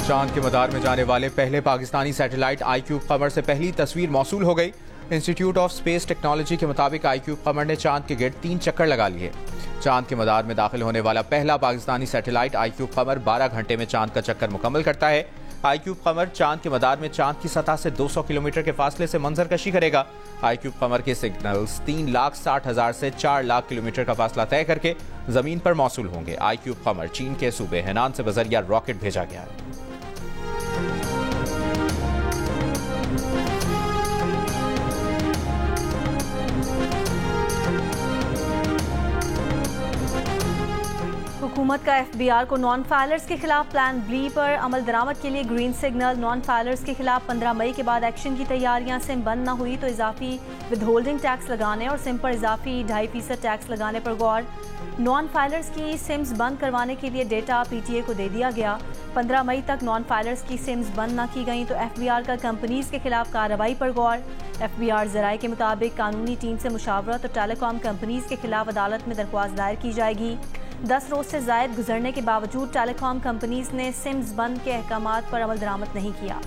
चांद के मदार में जाने वाले पहले पाकिस्तानी सैटेलाइट आईक्यूब कमर से पहली तस्वीर मौसूल हो गई। इंस्टीट्यूट ऑफ स्पेस टेक्नोलॉजी के मुताबिक आईक्यूब कमर ने चांद के गिर्द 3 चक्कर लगा लिए। चांद के मदार में दाखिल होने वाला पहला पाकिस्तानी सैटेलाइट आईक्यूब कमर 12 घंटे में चांद का चक्कर मुकम्मल करता है। आईक्यूब कमर चांद के मदार में चांद की सतह से 200 किलोमीटर के फासले से मंजरकशी करेगा। आईक्यूब कमर के सिग्नल्स 3,60,000 से 4 लाख किलोमीटर का फासला तय करके जमीन पर मौसूल होंगे। आईक्यूब कमर चीन के सूबे हेनान से बजरिया रॉकेट भेजा गया है। हुकूमत का एफबीआर को नॉन फाइलर्स के खिलाफ प्लान बी पर अमल दरामद के लिए ग्रीन सिग्नल। नॉन फाइलर्स के खिलाफ 15 मई के बाद एक्शन की तैयारियां। सिम बंद न हुई तो इजाफी विदहोल्डिंग टैक्स लगाने और सिम पर इजाफी 2.5% टैक्स लगाने पर गौर। नॉन फाइलर्स की सिम्स बंद करवाने के लिए डेटा पीटीए को दे दिया गया। 15 मई तक नॉन फाइलर्स की सिम्स बंद न की गई तो एफबीआर का कंपनीज के खिलाफ कार्रवाई पर गौर। एफबीआर जराये के मुताबिक कानूनी टीम से मुशावरत और टेलीकॉम कंपनीज के खिलाफ अदालत में दरख्वास्त दायर की जाएगी। 10 रोज से जायद गुजरने के बावजूद टेलीकॉम कंपनीज ने सिम्स बंद के अहकामात पर अमल दरामद नहीं किया।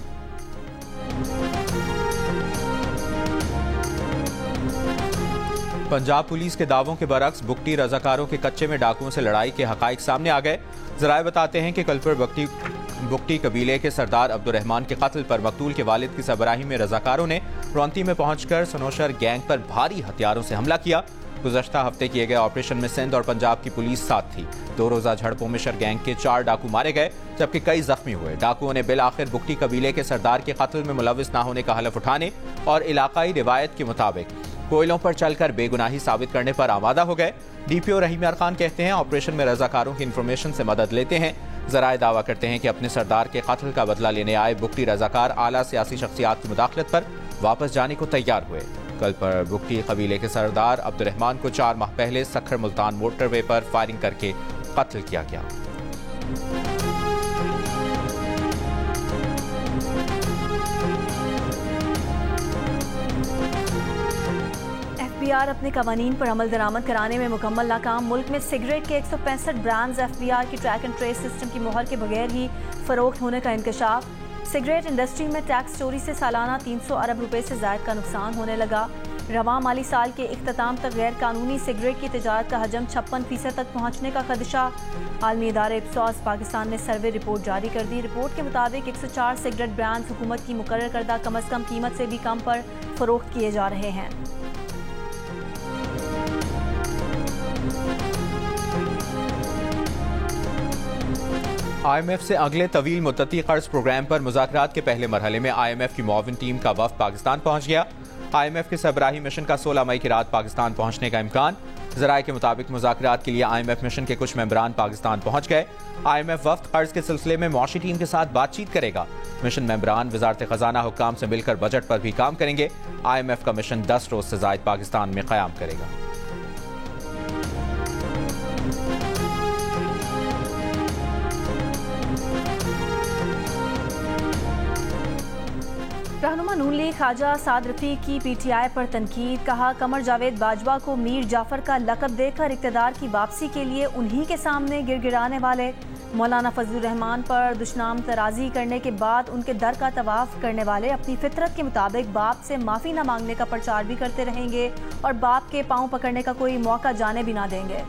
पंजाब पुलिस के दावों के बरक्स बुगटी रजाकारों के कच्चे में डाकुओं से लड़ाई के हकाइक सामने आ गए। जराये बताते हैं कि कल पर बुगटी कबीले के सरदार अब्दुर्रहमान के कत्ल पर मकतूल के वालिद की सरबराही में रजाकारों ने रौंती में पहुंचकर सनोशर गैंग पर भारी हथियारों से हमला किया। गुज़श्ता हफ्ते किए गए ऑपरेशन में सिंध और पंजाब की पुलिस साथ थी। 2 रोज़ा झड़पों में शर गैंग के 4 डाकू मारे गए जबकि कई जख्मी हुए। डाकुओं ने बिल आखिर बुगटी कबीले के सरदार के कत्ल में मुलविस न होने का हलफ उठाने और इलाकाई रिवायत के मुताबिक कोयलों पर चलकर बेगुनाही साबित करने पर आमादा हो गए। डीपीओ रहीम यार खान कहते हैं ऑपरेशन में रजाकारों की इंफॉर्मेशन से मदद लेते हैं। जराये दावा करते हैं कि अपने सरदार के कत्ल का बदला लेने आए बुगटी रजाकार आला सियासी शख्सियात की मुदाखलत पर वापस जाने को तैयार हुए। कल पर बुगटी कबीले के सरदार अब्दुर्रहमान को 4 माह पहले सखर मुल्तान मोटरवे पर फायरिंग करके कत्ल किया गया। एफबीआर अपने कवानीन पर अमल दरामद कराने में मुकम्मल नाकाम। मुल्क में सिगरेट के 165 ब्रांड्स एफबीआर की ट्रैक एंड ट्रेस सिस्टम की मोहर के बगैर ही फरोख्त होने का इंकशाफ। सिगरेट इंडस्ट्री में टैक्स चोरी से सालाना 300 अरब रुपए से जायद का नुकसान होने लगा। रवां माली साल के इख्तिताम तक गैर कानूनी सिगरेट की तिजारत का हजम 56% तक पहुंचने का खदशा। आलमी इदारे इप्सॉस पाकिस्तान ने सर्वे रिपोर्ट जारी कर दी। रिपोर्ट के मुताबिक 104 सिगरेट ब्रांड्स हुकूमत की मुकर्रर करदा कम अज कम कीमत से भी कम पर फरोख्त किए जा रहे हैं। IMF से अगले तवील मुद्दती कर्ज प्रोग्राम पर मुज़ाकरात के पहले मरहले में IMF की मुआविन टीम का वफ़द पाकिस्तान पहुंच गया। IMF के सरबराही मिशन का 16 मई की रात पाकिस्तान पहुंचने का इम्कान। ज़राए के मुताबिक मुज़ाकरात के लिए IMF मिशन के कुछ मेंबरान पाकिस्तान पहुंच गए। IMF वफ़द कर्ज के सिलसिले में मौशी टीम के साथ बातचीत करेगा। मिशन मेंबरान वज़ारत ख़जाना हुक्काम से मिलकर बजट पर भी काम करेंगे। IMF का मिशन 10 रोज से ज़ायद पाकिस्तान में क़याम करेगा। रहनुमा नून लीग ख्वाजा साद रफीक की पीटीआई पर तनकीद। कहा कमर जावेद बाजवा को मीर जाफर का लक़ब देकर इक़्तिदार की वापसी के लिए उन्हीं के सामने गिड़गिड़ाने वाले। मौलाना फजलुर रहमान पर दुश्मनाम तराजी करने के बाद उनके दर का तवाफ करने वाले अपनी फितरत के मुताबिक बाप से माफ़ी न मांगने का प्रचार भी करते रहेंगे और बाप के पाँव पकड़ने का कोई मौका जाने भी ना देंगे।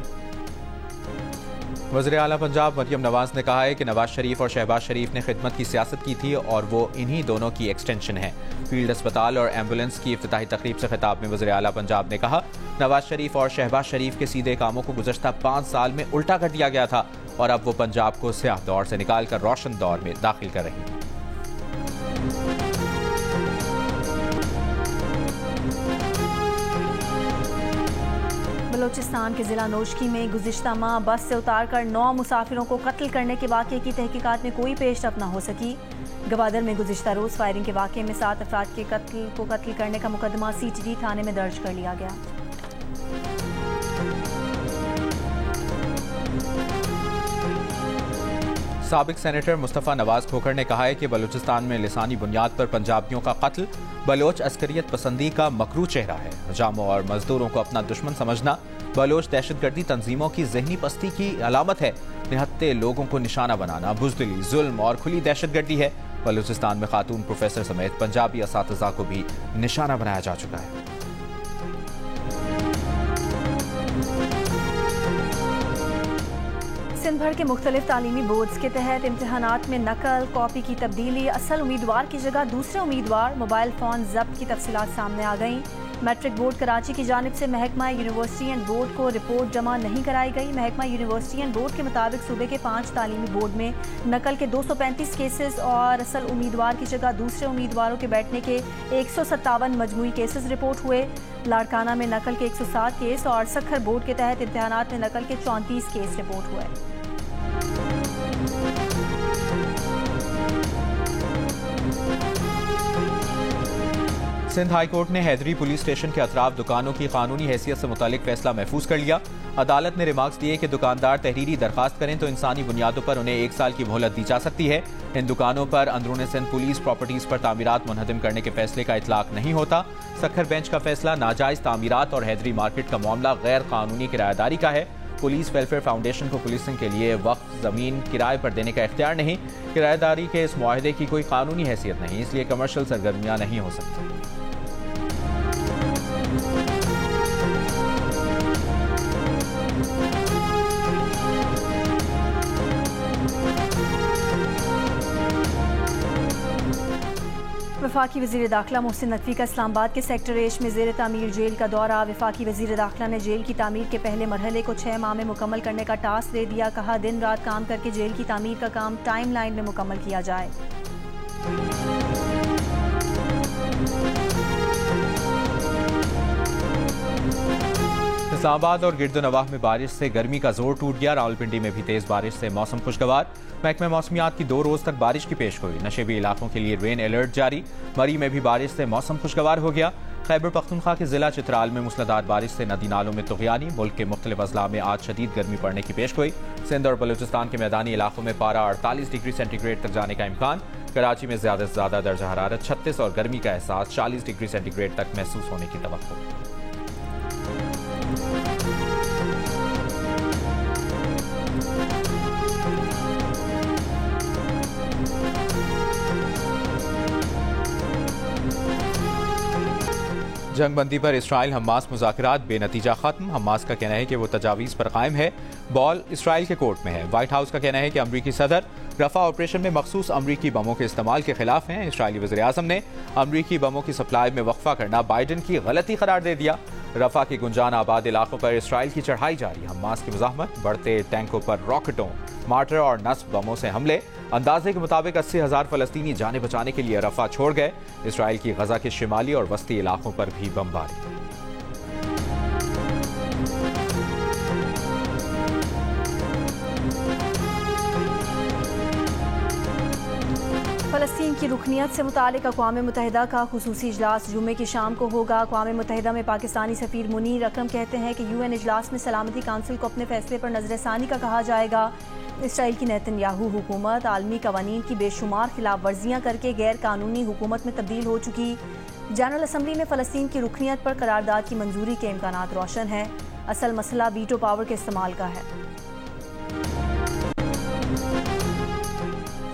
वज़ीर आला पंजाब मरियम नवाज ने कहा है कि नवाज शरीफ और शहबाज शरीफ ने खिदमत की सियासत की थी और वो इन्हीं दोनों की एक्सटेंशन है। फील्ड अस्पताल और एम्बुलेंस की इफ्तिताही तकरीब से खिताब में वज़ीर आला पंजाब ने कहा नवाज शरीफ और शहबाज शरीफ के सीधे कामों को गुज़श्ता 5 साल में उल्टा कर दिया गया था और अब वो पंजाब को स्याह दौर से निकाल कर रोशन दौर में दाखिल कर रही है। बलोचिस्तान के जिला नोशकी में गुज़िश्ता माह बस से उतारकर 9 मुसाफिरों को कत्ल करने के वाक़े की तहकीकात में कोई पेशरफ्त न हो सकी। गवादर में गुज़िश्ता रोज़ फायरिंग के वाक़े में 7 अफराद के कत्ल करने का मुकदमा CTD थाने में दर्ज कर लिया गया। साबिक सेनेटर मुस्तफ़ा नवाज खोखर ने कहा है कि बलूचिस्तान में लिसानी बुनियाद पर पंजाबियों का कत्ल बलोच अस्करियत पसंदी का मकरू चेहरा है। जामों और मजदूरों को अपना दुश्मन समझना बलोच दहशतगर्दी तंजीमों की जहनी पस्ती की अलामत है। निहत्ते लोगों को निशाना बनाना बुज़दिली, जुल्म और खुली दहशतगर्दी है। बलूचिस्तान में खातून प्रोफेसर समेत पंजाबी असातिज़ा को भी निशाना बनाया जा चुका है। सिंध भर के मुख्तलिफ तालीमी बोर्ड्स के तहत इम्तहानात में नकल, कॉपी की तब्दीली, असल उम्मीदवार की जगह दूसरे उम्मीदवार, मोबाइल फ़ोन जब्त की तफसीलात सामने आ गईं। मैट्रिक बोर्ड कराची की जानिब से महकमा यूनिवर्सिटी एंड बोर्ड को रिपोर्ट जमा नहीं कराई गई। महकमा यूनिवर्सिटी एंड बोर्ड के मुताबिक सूबे के 5 तालीमी बोर्ड में नकल के 235 केसेस और असल उम्मीदवार की जगह दूसरे उम्मीदवारों के बैठने के 157 मजमूई केसेस रिपोर्ट हुए। लाड़काना में नकल के 107 केस और सखर बोर्ड के तहत इम्तहानात में नकल के 34 केस रिपोर्ट हुए। सिंध हाई कोर्ट ने हैदरी पुलिस स्टेशन के अतराफ दुकानों की कानूनी हैसियत से मुतालिक फैसला महफूज कर लिया। अदालत ने रिमार्क्स दिए कि दुकानदार तहरीरी दरखास्त करें तो इंसानी बुनियादों पर उन्हें 1 साल की मोहलत दी जा सकती है। इन दुकानों पर अंदरूनी सिंध पुलिस प्रॉपर्टीज पर तामीरात मुनहदम करने के फैसले का इतलाक नहीं होता। सखर बेंच का फैसला नाजायज तामीरात और हैदरी मार्केट का मामला गैर कानूनी किराएदारी का है। पुलिस वेलफेयर फाउंडेशन को पुलिसिंग के लिए वक्फ जमीन किराए पर देने का इख्तियार नहीं। किराएदारी के इस मुआहदे की कोई कानूनी हैसियत नहीं, इसलिए कमर्शियल सरगर्मियां नहीं हो सकती। वफाकी वज़ीर दाखिला मोहसिन नकवी का इस्लामाबाद के सेक्टर एश में ज़ेर तामीर जेल का दौरा। वफाकी वज़ीर दाखिला ने जेल की तामीर के पहले मरहले को 6 माह में मुकम्मल करने का टास्क दे दिया। कहा, दिन रात काम करके जेल की तामीर का काम टाइम लाइन में मुकम्मल किया जाए। इस्लामाबाद और गिरदोनवाह में बारिश से गर्मी का जोर टूट गया। रावलपिंडी में भी तेज बारिश से मौसम खुशगवार। महकमे मौसमियात की 2 रोज तक बारिश की पेशगोई। नशेबी इलाकों के लिए रेन अलर्ट जारी। मरी में भी बारिश से मौसम खुशगवार हो गया। खैबर पख्तूनख्वा के जिला चित्राल में मूसलाधार बारिश से नदी नालों में तुग़यानी। मुल्क के मुख्तलिफ अजला में आज शदीद गर्मी पड़ने की पेशगोई। सिंध और बलूचिस्तान के मैदानी इलाकों में पारा 48 डिग्री सेंटीग्रेड तक जाने का इम्कान। कराची में ज्यादा से ज्यादा दर्जा हरारत 36 और गर्मी का एहसास 40 डिग्री सेंटीग्रेड तक महसूस होने की तवक्को। जंगबंदी पर इसराइल हमास मुज़ाकरात बेनतीजा खत्म। हमास का कहना है कि वो तजावीज़ पर कायम है। बॉल इसराइल के कोर्ट में है। व्हाइट हाउस का कहना है कि अमरीकी सदर रफा ऑपरेशन में मखसूस अमरीकी बमों के इस्तेमाल के खिलाफ हैं। इसराइली वज़ीर आज़म ने अमरीकी बमों की सप्लाई में वक्फा करना बाइडन की गलती करार दे दिया। रफा के गुंजान आबाद इलाकों पर इसराइल की चढ़ाई जारी। हमास की मुज़ाहमत, बढ़ते टैंकों पर रॉकेटों, मार्टर और नस्ब बमों से हमले। अंदाजे के मुताबिक 80,000 फलस्तीनी जाने बचाने के लिए रफा छोड़ गए। इसराइल की गजा के शिमाली और वस्ती इलाकों पर भी बमबारी। फ़लस्तीन की रुकनियत से मुतालिक अक़वाम मुत्तहिदा का खुसूसी इजलास जुम्मे की शाम को होगा। अक़वाम मुत्तहिदा में पाकिस्तानी सफ़ीर मुनीर अकरम कहते हैं कि UN इजलास में सलामती काउंसिल को अपने फैसले पर नज़रसानी का कहा जाएगा। इसराइल की नेतन्याहू हुकूमत आलमी कवानीन की बेशुमार खिलाफ वर्जियाँ करके गैर कानूनी हुकूमत में तब्दील हो चुकी। जनरल असम्बली में फ़लस्तीन की रुकनियत पर करारदाद की मंजूरी के इम्कानात रोशन हैं। असल मसला वीटो पावर के इस्तेमाल का है।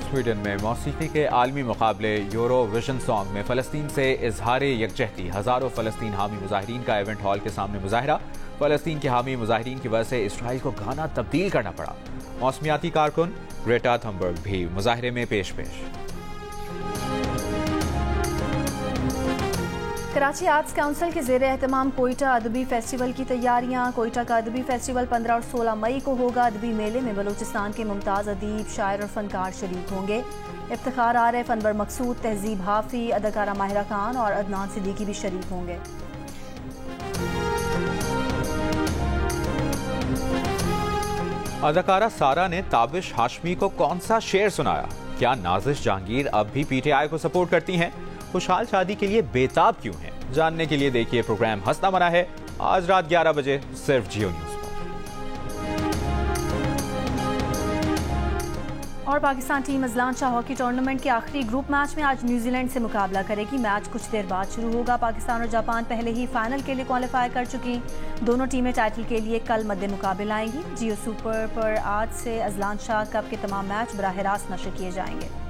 स्वीडन में मौसीकी के आलमी मुकाबले यूरोविजन सॉन्ग में फ़लस्तीन से इजहार यकजहती। हज़ारों फ़लस्तीन हामी मुजाहिरीन का इवेंट हॉल के सामने मुजाहरा। फ़लस्तीन के हामी मुजाहिरीन की वजह से इसराइल को गाना तब्दील करना पड़ा। मौसमियाती कारकुन ग्रेटा थनबर्ग भी मुजाहरे में पेश। कराची आर्ट्स काउंसिल के ज़ेर एहतमाम कोयटा अदबी फेस्टिवल की तैयारियां। कोयटा का अदबी फेस्टिवल 15 और 16 मई को होगा। अदबी मेले में बलूचिस्तान के मुमताज़ अदीब, शायर और फनकार शरीक होंगे। इफ्तिखार आरिफ, अनवर मकसूद, तहजीब हाफी, अदाकारा माहिरा खान और अदनान सिद्दीकी भी शरीक होंगे। अदाकारा सारा ने ताबिश हाशमी को कौन सा शेर सुनाया? क्या नाजिश जहांगीर अब भी PTI को सपोर्ट करती हैं? खुशहाल शादी के लिए बेताब क्यों हैं? जानने के लिए देखिए प्रोग्राम हंसना मना है आज रात 11 बजे सिर्फ जियो न्यूज पर। और Pakistan team Azlan Shah hockey tournament के आखिरी ग्रुप मैच में आज न्यूजीलैंड से मुकाबला करेगी। मैच कुछ देर बाद शुरू होगा। पाकिस्तान और जापान पहले ही फाइनल के लिए क्वालिफाई कर चुकी। दोनों टीमें टाइटल के लिए कल मद्दे मुकाबले आएंगी। जियो सुपर पर आज से अजलान शाह कप के तमाम मैच बराह रास्त नशर किए जाएंगे।